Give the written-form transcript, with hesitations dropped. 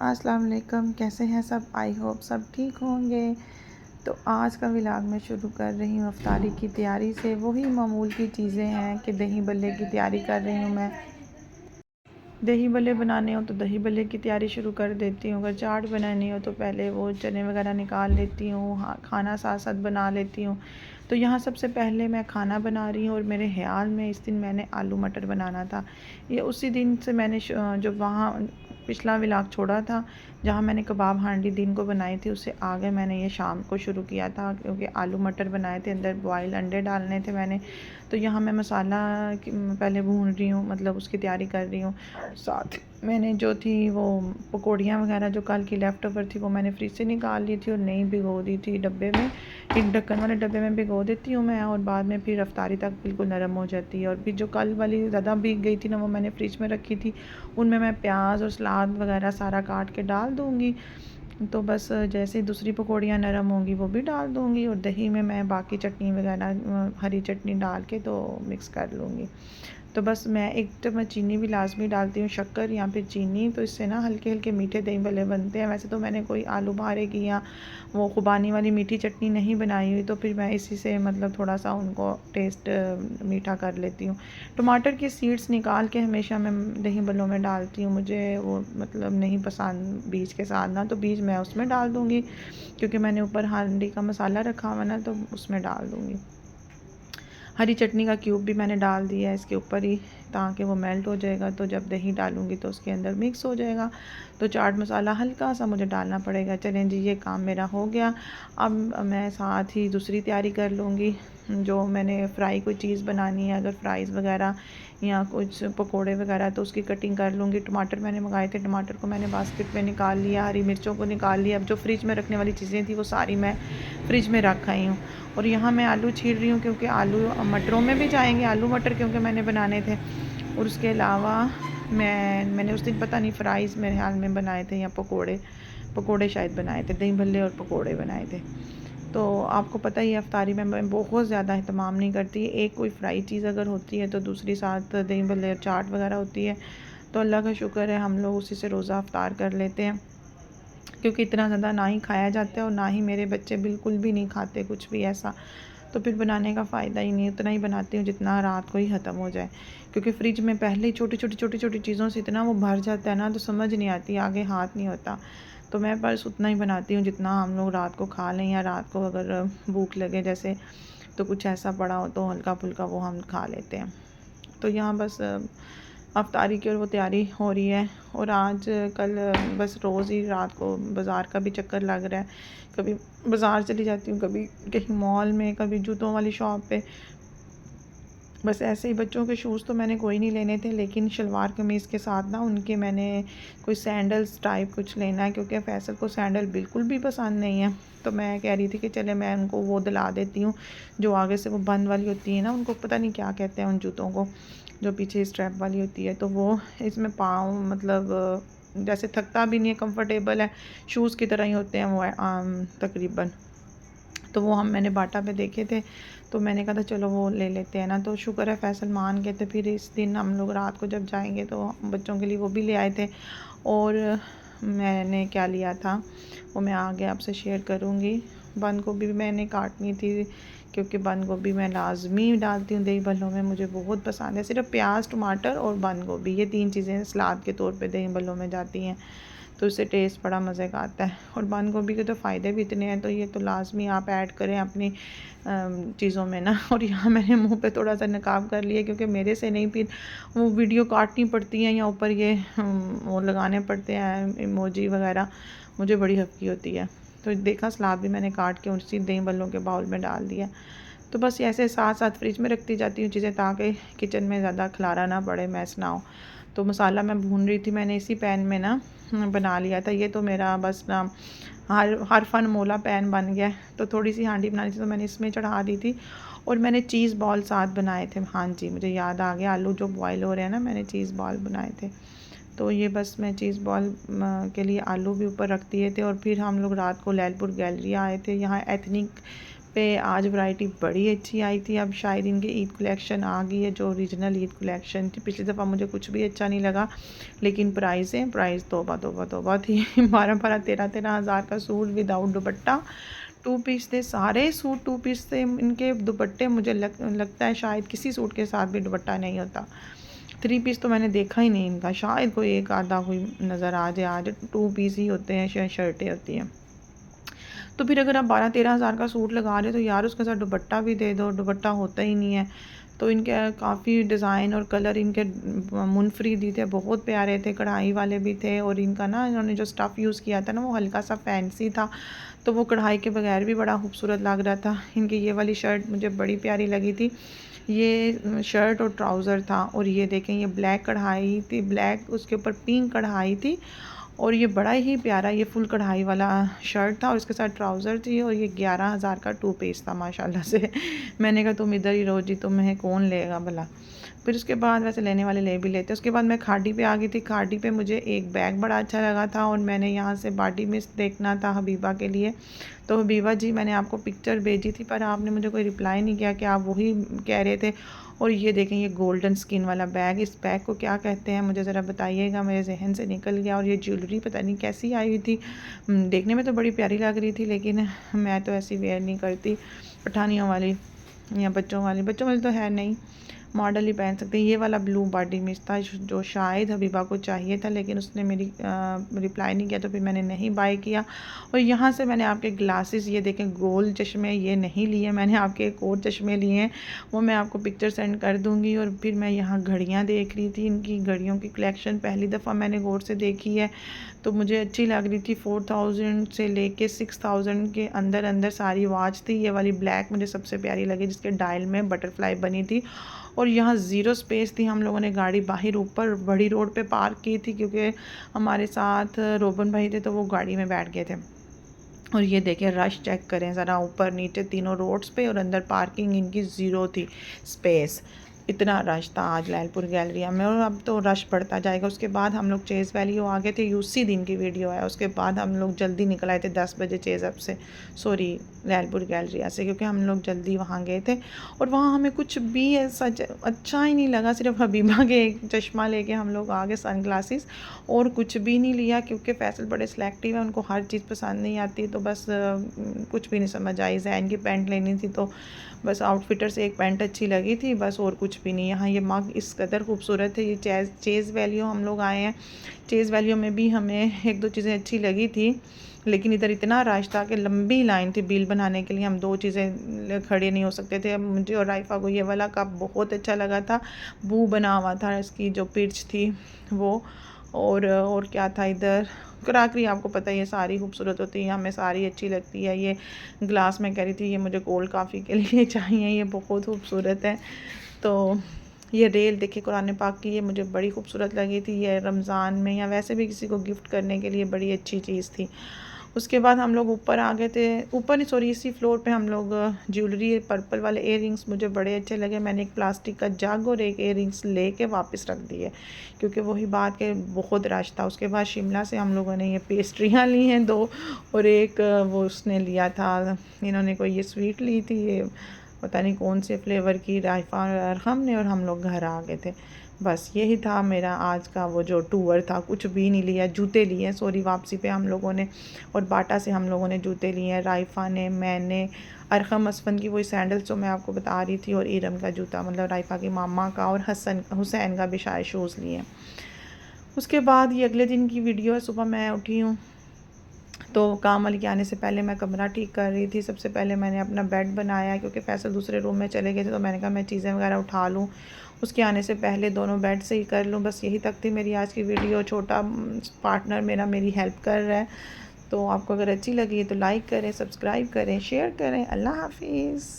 अस्सलाम वालेकुम। कैसे हैं सब? आई होप सब ठीक होंगे। तो आज का व्लॉग मैं शुरू कर रही हूँ इफ्तारी की तैयारी से। वही मामूल की चीज़ें हैं कि दही बल्ले की तैयारी कर रही हूँ मैं। दही बल्ले बनाने हो तो दही बल्ले की तैयारी शुरू कर देती हूँ। अगर चाट बनानी हो तो पहले वो चने वगैरह निकाल लेती हूँ, हाँ खाना साथ साथ बना लेती हूँ। तो यहाँ सबसे पहले मैं खाना बना रही हूँ और मेरे ख़्याल में इस दिन मैंने आलू मटर बनाना था। ये उसी दिन से मैंने जो वहाँ पिछला व्लॉग छोड़ा था जहाँ मैंने कबाब हांडी दिन को बनाई थी, उससे आगे मैंने ये शाम को शुरू किया था क्योंकि आलू मटर बनाए थे, अंदर बॉयल अंडे डालने थे मैंने। तो यहाँ मैं मसाला पहले भून रही हूँ, मतलब उसकी तैयारी कर रही हूँ। साथ मैंने जो थी वो पकौड़ियाँ वगैरह जो कल की लेफ़्ट ओवर थी वो मैंने फ्रिज से निकाल ली थी और नई भिगो दी थी डब्बे में। एक ढक्कन वाले डब्बे में भिगो देती हूँ मैं और बाद में फिर अफ्तारी तक बिल्कुल नरम हो जाती है। और फिर जो कल वाली ज़्यादा भीग गई थी ना, वो मैंने फ्रिज में रखी थी। उनमें मैं प्याज और सलाद वगैरह सारा काट के डाल दूँगी। तो बस जैसे ही दूसरी पकौड़ियाँ नरम होंगी वो भी डाल दूँगी और दही में मैं बाकी चटनी वगैरह हरी चटनी डाल के तो मिक्स कर लूँगी। तो बस मैं एक चम्मच चीनी भी लाजमी डालती हूँ, शक्कर या फिर चीनी, तो इससे ना हल्के हल्के मीठे दही भल्ले बनते हैं। वैसे तो मैंने कोई आलू बहारे की या वो खुबानी वाली मीठी चटनी नहीं बनाई हुई, तो फिर मैं इसी से मतलब थोड़ा सा उनको टेस्ट मीठा कर लेती हूँ। टमाटर की सीड्स निकाल के हमेशा मैं दही भल्लों में डालती हूँ। मुझे वो मतलब नहीं पसंद बीज के साथ ना, तो बीज मैं उसमें डाल दूँगी क्योंकि मैंने ऊपर हांडी का मसाला रखा हुआ ना, तो उसमें डाल दूँगी। हरी चटनी का क्यूब भी मैंने डाल दिया है इसके ऊपर ही, ताकि वो मेल्ट हो जाएगा तो जब दही डालूँगी तो उसके अंदर मिक्स हो जाएगा। तो चाट मसाला हल्का सा मुझे डालना पड़ेगा। चलें जी, ये काम मेरा हो गया। अब मैं साथ ही दूसरी तैयारी कर लूँगी। जो मैंने फ्राई कोई चीज़ बनानी है, अगर फ्राइज़ वगैरह या कुछ पकोड़े वगैरह, तो उसकी कटिंग कर लूँगी। टमाटर मैंने मंगाए थे, टमाटर को मैंने बास्केट में निकाल लिया, हरी मिर्चों को निकाल लिया। अब जो फ्रिज में रखने वाली चीज़ें थी वो सारी मैं फ्रिज में रख आई हूँ। और यहाँ मैं आलू छील रही हूँ क्योंकि आलू मटरों में भी जाएंगे, आलू मटर क्योंकि मैंने बनाने थे। और उसके अलावा मैंने उस दिन पता नहीं फ्राइज़ मेरे ख्याल में बनाए थे या पकोड़े शायद बनाए थे, दही भल्ले और पकोड़े बनाए थे। तो आपको पता ही है अफ्तारी में मैं बहुत ज़्यादा अहतमाम नहीं करती। एक कोई फ्राई चीज़ अगर होती है तो दूसरी साथ दही भल्ले और चाट वगैरह होती है, तो अल्लाह का शुक्र है हम लोग उसी से रोज़ा अफ्तार कर लेते हैं क्योंकि इतना ज़्यादा ना ही खाया जाता है और ना ही मेरे बच्चे बिल्कुल भी नहीं खाते कुछ भी ऐसा। तो फिर बनाने का फ़ायदा ही नहीं, उतना ही बनाती हूँ जितना रात को ही ख़त्म हो जाए, क्योंकि फ्रिज में पहले ही छोटी छोटी चीज़ों से इतना वो भर जाता है ना, तो समझ नहीं आती, आगे हाथ नहीं होता। तो मैं बस उतना ही बनाती हूँ जितना हम लोग रात को खा लें, या रात को अगर भूख लगे जैसे तो कुछ ऐसा पड़ा हो तो हल्का फुल्का वो हम खा लेते हैं। तो यहाँ बस अफ्तारी की और वो तैयारी हो रही है। और आज कल बस रोज़ ही रात को बाज़ार का भी चक्कर लग रहा है। कभी बाज़ार चली जाती हूँ, कभी कहीं मॉल में, कभी जूतों वाली शॉप पे। बस ऐसे ही बच्चों के शूज़ तो मैंने कोई नहीं लेने थे, लेकिन शलवार कमीज़ के साथ ना उनके मैंने कोई सैंडल्स टाइप कुछ लेना है, क्योंकि फैसल को सैंडल बिल्कुल भी पसंद नहीं है। तो मैं कह रही थी कि चले मैं उनको वो दिला देती हूँ जो आगे से वो बंद वाली होती है ना, उनको पता नहीं क्या कहते हैं उन जूतों को, जो पीछे स्ट्रैप वाली होती है। तो वो इसमें पाँव मतलब जैसे थकता भी नहीं है, कंफर्टेबल है, शूज़ की तरह ही होते हैं वो तकरीबन। तो वो मैंने बाटा पे देखे थे, तो मैंने कहा था चलो वो ले लेते हैं ना। तो शुक्र है फैसल मान गए थे। फिर इस दिन हम लोग रात को जब जाएंगे तो बच्चों के लिए वो भी ले आए थे। और मैंने क्या लिया था वो मैं आगे आपसे शेयर करूँगी। बंद गोभी भी मैंने काटनी थी, क्योंकि बंद गोभी मैं लाजमी डालती हूँ दही भल्लों में, मुझे बहुत पसंद है। सिर्फ प्याज, टमाटर और बंद गोभी, ये 3 चीज़ें सलाद के तौर पे दही भल्लों में जाती हैं, तो उससे टेस्ट बड़ा मज़े का आता है। और बंद गोभी के तो फ़ायदे भी इतने हैं, तो ये तो लाजमी आप ऐड करें अपनी चीज़ों में ना। और यहाँ मैंने मुंह पे थोड़ा सा नकाब कर लिया, क्योंकि मेरे से नहीं फिर वो वीडियो काटनी पड़ती हैं या ऊपर ये वो लगाने पड़ते हैं इमोजी वगैरह, मुझे बड़ी हफ़की होती है। तो देखा सलाद भी मैंने काट के उसी दही भल्लों के बाउल में डाल दिया। तो बस ऐसे साथ साथ फ्रिज में रखती जाती हूँ चीज़ें, ताकि किचन में ज़्यादा खलारा ना पड़े, मैस ना हो। तो मसाला मैं भून रही थी, मैंने इसी पैन में ना बना लिया था। ये तो मेरा बस ना हर फन मोला पैन बन गया। तो थोड़ी सी हांडी बनानी थी तो मैंने इसमें चढ़ा दी थी। और मैंने चीज़ बॉल साथ बनाए थे। हाँ जी, मुझे याद आ गया, आलू जो बॉयल हो रहे हैं ना, मैंने चीज़ बॉल बनाए थे। तो ये बस मैं चीज़ बॉल के लिए आलू भी ऊपर रख दिए थे। और फिर हम लोग रात को लैलपुर गैलरी आए थे। यहाँ एथनिक पे आज वैरायटी बड़ी अच्छी आई थी। अब शायद इनकी ईद कलेक्शन आ गई है, जो ओरिजिनल ईद कलेक्शन थी। पिछली दफ़ा मुझे कुछ भी अच्छा नहीं लगा, लेकिन प्राइस तौबा तौबा तौबा थी। 12-13 हज़ार का सूट विदाउट दुपट्टा, 2 पीस थे, सारे सूट 2 पीस थे। इनके दुपट्टे मुझे लगता है शायद किसी सूट के साथ भी दुपट्टा नहीं होता। 3 पीस तो मैंने देखा ही नहीं इनका, शायद कोई एक आधा कोई नज़र आ जाए। आज 2 पीस ही होते हैं, शर्टें होती हैं। तो फिर अगर आप 12-13 हज़ार का सूट लगा रहे हो तो यार उसके साथ दुपट्टा भी दे दो, दुपट्टा होता ही नहीं है। तो इनके काफ़ी डिज़ाइन और कलर इनके मुनफरिद ही थे, बहुत प्यारे थे, कढ़ाई वाले भी थे। और इनका ना इन्होंने जो स्टफ़ यूज़ किया था ना वो हल्का सा फैंसी था, तो वो कढ़ाई के बगैर भी बड़ा खूबसूरत लग रहा था। इनकी ये वाली शर्ट मुझे बड़ी प्यारी लगी थी। ये शर्ट और ट्राउज़र था, और ये देखें ये ब्लैक कढ़ाई थी, ब्लैक उसके ऊपर पिंक कढ़ाई थी। और ये बड़ा ही प्यारा ये फुल कढ़ाई वाला शर्ट था, और इसके साथ ट्राउज़र थी। और ये 11,000 का 2 पीस था माशाल्लाह से। मैंने कहा तुम इधर ही रहो जी, तुम्हें कौन लेगा भला। फिर उसके बाद वैसे लेने वाले ले भी लेते। उसके बाद मैं खाड़ी पे आ गई थी। खाड़ी पे मुझे एक बैग बड़ा अच्छा लगा था, और मैंने यहाँ से बाडी मिस्ट देखना था हबीबा के लिए। तो हबीबा जी मैंने आपको पिक्चर भेजी थी, पर आपने मुझे कोई रिप्लाई नहीं किया कि आप वही कह रहे थे। और ये देखें ये गोल्डन स्किन वाला बैग, इस बैग को क्या कहते हैं मुझे ज़रा बताइएगा, मेरे जहन से निकल गया। और ये ज्वेलरी पता नहीं कैसी आई हुई थी, देखने में तो बड़ी प्यारी लग रही थी, लेकिन मैं तो ऐसी वेयर नहीं करती, पठानियों वाली या बच्चों वाली तो है नहीं, मॉडल ही पहन सकते हैं। ये वाला ब्लू बॉडी मिस था जो शायद हबीबा को चाहिए था, लेकिन उसने मेरी रिप्लाई नहीं किया, तो फिर मैंने नहीं बाय किया। और यहाँ से मैंने आपके ग्लासेस ये देखें गोल चश्मे ये नहीं लिए, मैंने आपके एक और चश्मे लिए हैं, वो मैं आपको पिक्चर सेंड कर दूँगी। और फिर मैं यहाँ घड़ियाँ देख रही थी, इनकी घड़ियों की कलेक्शन पहली दफ़ा मैंने गौर से देखी है, तो मुझे अच्छी लग रही थी। 4000 से लेके 6000 के अंदर अंदर सारी वॉच थी। ये वाली ब्लैक मुझे सबसे प्यारी लगी, जिसके डायल में बटरफ्लाई बनी थी। और यहाँ ज़ीरो स्पेस थी, हम लोगों ने गाड़ी बाहर ऊपर बड़ी रोड पे पार्क की थी, क्योंकि हमारे साथ रोबन भाई थे, तो वो गाड़ी में बैठ गए थे। और ये देखें रश चेक करें ज़रा, ऊपर नीचे तीनों रोड्स पे, और अंदर पार्किंग इनकी ज़ीरो थी स्पेस। इतना रश था आज लैलपुर गैलरिया में, और अब तो रश बढ़ता जाएगा। उसके बाद हम लोग चेज़ वैली आ गए थे, उसी दिन की वीडियो है। उसके बाद हम लोग जल्दी निकल आए थे 10 बजे चेज़ अप से, सॉरी लैलपुर गैलरिया से, क्योंकि हम लोग जल्दी वहाँ गए थे। और वहाँ हमें कुछ भी ऐसा अच्छा ही नहीं लगा, सिर्फ हबीबा के एक चश्मा लेके हम लोग आ गए, सन ग्लासेस, और कुछ भी नहीं लिया, क्योंकि फैसल बड़े सिलेक्टिव है, उनको हर चीज़ पसंद नहीं आती। तो बस कुछ भी नहीं समझ आई। जैन की पैंट लेनी थी, तो बस आउटफिटर से एक पैंट अच्छी लगी थी, बस और कुछ भी नहीं। यहाँ ये मग इस कदर खूबसूरत है। ये चेज़ वैल्यू हम लोग आए हैं, चेज़ वैल्यू में भी हमें एक दो चीज़ें अच्छी लगी थी, लेकिन इधर इतना रश था कि लंबी लाइन थी बिल बनाने के लिए, हम 2 चीज़ें खड़े नहीं हो सकते थे। अब मुझे और राइफ़ा को ये वाला कप बहुत अच्छा लगा था, बू बना हुआ था, इसकी जो पिच थी वो। और क्या था इधर, क्राकरी आपको पता है ये सारी खूबसूरत होती है, हमें सारी अच्छी लगती है। ये ग्लास में कह रही थी ये मुझे कोल्ड काफ़ी के लिए चाहिए, ये बहुत खूबसूरत है। तो ये रेल देखिए कुरान पाक की, ये मुझे बड़ी खूबसूरत लगी थी। ये रमज़ान में या वैसे भी किसी को गिफ्ट करने के लिए बड़ी अच्छी चीज़ थी। उसके बाद हम लोग ऊपर आ गए थे, ऊपर नहीं सॉरी इसी फ्लोर पे हम लोग ज्वेलरी, पर्पल वाले इयररिंग्स मुझे बड़े अच्छे लगे। मैंने एक प्लास्टिक का जग और एक इयररिंग्स लेके वापस रख दिए, क्योंकि वही बात के बहुत रश था। उसके बाद शिमला से हम लोगों ने ये पेस्ट्रियाँ ली हैं 2, और एक वो उसने लिया था, इन्होंने कोई ये स्वीट ली थी, ये पता नहीं कौन से फ्लेवर की, रायफ़ा और अरहम ने, और हम लोग घर आ गए थे। बस यही था मेरा आज का वो जो टूर था, कुछ भी नहीं लिया। जूते लिए सॉरी वापसी पे हम लोगों ने, और बाटा से हम लोगों ने जूते लिए हैं, राइफ़ा ने, मैंने, अरहम असफन की वही सैंडल्स जो मैं आपको बता रही थी, और इरम का जूता, मतलब राइफ़ा की मामा का, और हुसैन का भी शायद शूज़ लिए। उसके बाद ये अगले दिन की वीडियो है। सुबह मैं उठी हूँ, तो काम वाली के आने से पहले मैं कमरा ठीक कर रही थी। सबसे पहले मैंने अपना बेड बनाया, क्योंकि फैसल दूसरे रूम में चले गए थे, तो मैंने कहा मैं चीज़ें वगैरह उठा लूँ, उसके आने से पहले दोनों बेड से ही कर लूँ। बस यही तक थी मेरी आज की वीडियो। छोटा पार्टनर मेरा मेरी हेल्प कर रहा है। तो आपको अगर अच्छी लगी तो लाइक करें, सब्सक्राइब करें, शेयर करें। अल्लाह हाफिज़।